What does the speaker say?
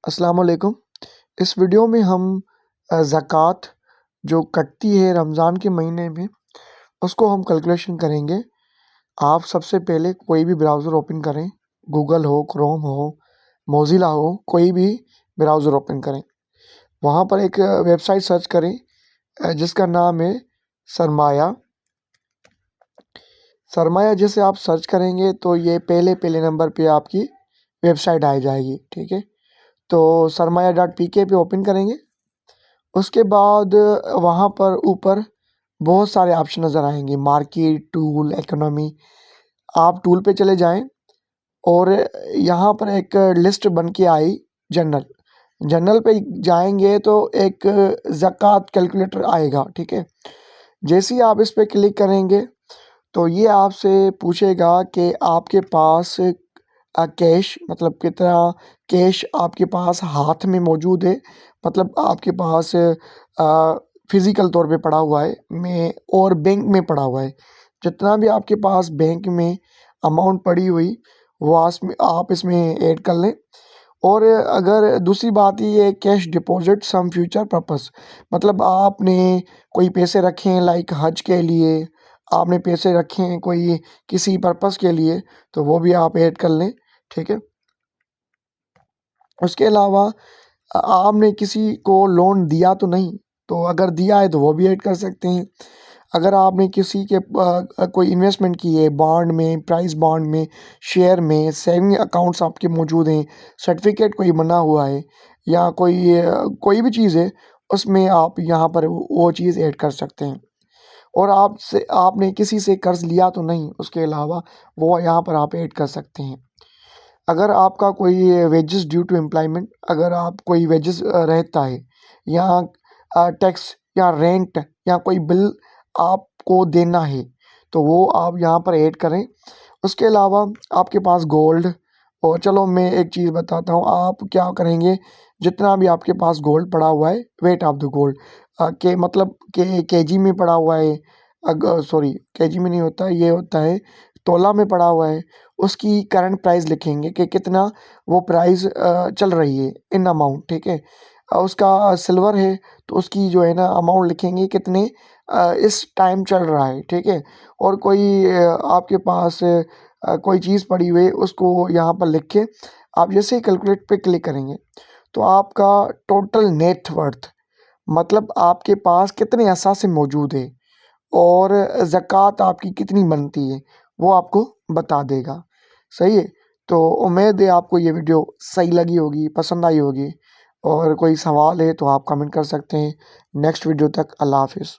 अस्सलाम वालेकुम। इस वीडियो में हम ज़कात जो कटती है रमज़ान के महीने में उसको हम कैलकुलेशन करेंगे। आप सबसे पहले कोई भी ब्राउज़र ओपन करें, गूगल हो, क्रोम हो, मोज़िला हो, कोई भी ब्राउज़र ओपन करें। वहाँ पर एक वेबसाइट सर्च करें जिसका नाम है सरमाया। सरमाया जैसे आप सर्च करेंगे तो ये पहले नंबर पे आपकी वेबसाइट आ जाएगी, ठीक है। तो सरमाया.pk पे ओपन करेंगे। उसके बाद वहाँ पर ऊपर बहुत सारे ऑप्शन नज़र आएंगे, मार्केट, टूल, इकोनॉमी। आप टूल पे चले जाएं और यहाँ पर एक लिस्ट बन के आई जनरल। जनरल पे जाएंगे तो एक ज़कात कैलकुलेटर आएगा, ठीक है। जैसे ही आप इस पे क्लिक करेंगे तो ये आपसे पूछेगा कि आपके पास कैश मतलब कितना कैश आपके पास हाथ में मौजूद है, मतलब आपके पास फिज़िकल तौर पे पड़ा हुआ है में और बैंक में पड़ा हुआ है। जितना भी आपके पास बैंक में अमाउंट पड़ी हुई वो आप इसमें ऐड कर लें। और अगर दूसरी बात ये है cash deposit some future purpose, मतलब आपने कोई पैसे रखे हैं लाइक हज के लिए, आपने पैसे रखे हैं कोई किसी पर्पस के लिए, तो वो भी आप ऐड कर लें, ठीक है। उसके अलावा आपने किसी को लोन दिया तो नहीं, तो अगर दिया है तो वो भी ऐड कर सकते हैं। अगर आपने किसी के कोई इन्वेस्टमेंट की है बॉन्ड में, प्राइस बॉन्ड में, शेयर में, सेविंग अकाउंट्स आपके मौजूद हैं, सर्टिफिकेट कोई बना हुआ है या कोई भी चीज़ है, उसमें आप यहाँ पर वो चीज़ ऐड कर सकते हैं। और आपने किसी से कर्ज़ लिया तो नहीं, उसके अलावा वो यहाँ पर आप ऐड कर सकते हैं। अगर आपका कोई वेजेस ड्यू टू एम्प्लॉयमेंट, अगर आप कोई वेजेस रहता है या टैक्स या रेंट या कोई बिल आपको देना है तो वो आप यहाँ पर ऐड करें। उसके अलावा आपके पास गोल्ड, और चलो मैं एक चीज़ बताता हूँ, आप क्या करेंगे, जितना भी आपके पास गोल्ड पड़ा हुआ है, वेट ऑफ द गोल्ड के मतलब के केजी में पड़ा हुआ है, सॉरी केजी में नहीं होता, ये होता है तोला में पड़ा हुआ है, उसकी करंट प्राइस लिखेंगे कि कितना वो प्राइस चल रही है इन अमाउंट, ठीक है। उसका सिल्वर है तो उसकी जो है ना अमाउंट लिखेंगे कितने इस टाइम चल रहा है, ठीक है। और कोई आपके पास कोई चीज़ पड़ी हुई है उसको यहाँ पर लिख के आप जैसे ही कैलकुलेट पे क्लिक करेंगे तो आपका टोटल नेट वर्थ, मतलब आपके पास कितने असासे मौजूद है और ज़कात आपकी कितनी बनती है, वो आपको बता देगा। सही है। तो उम्मीद है आपको ये वीडियो सही लगी होगी, पसंद आई होगी। और कोई सवाल है तो आप कमेंट कर सकते हैं। नेक्स्ट वीडियो तक अल्लाह हाफ़िज़।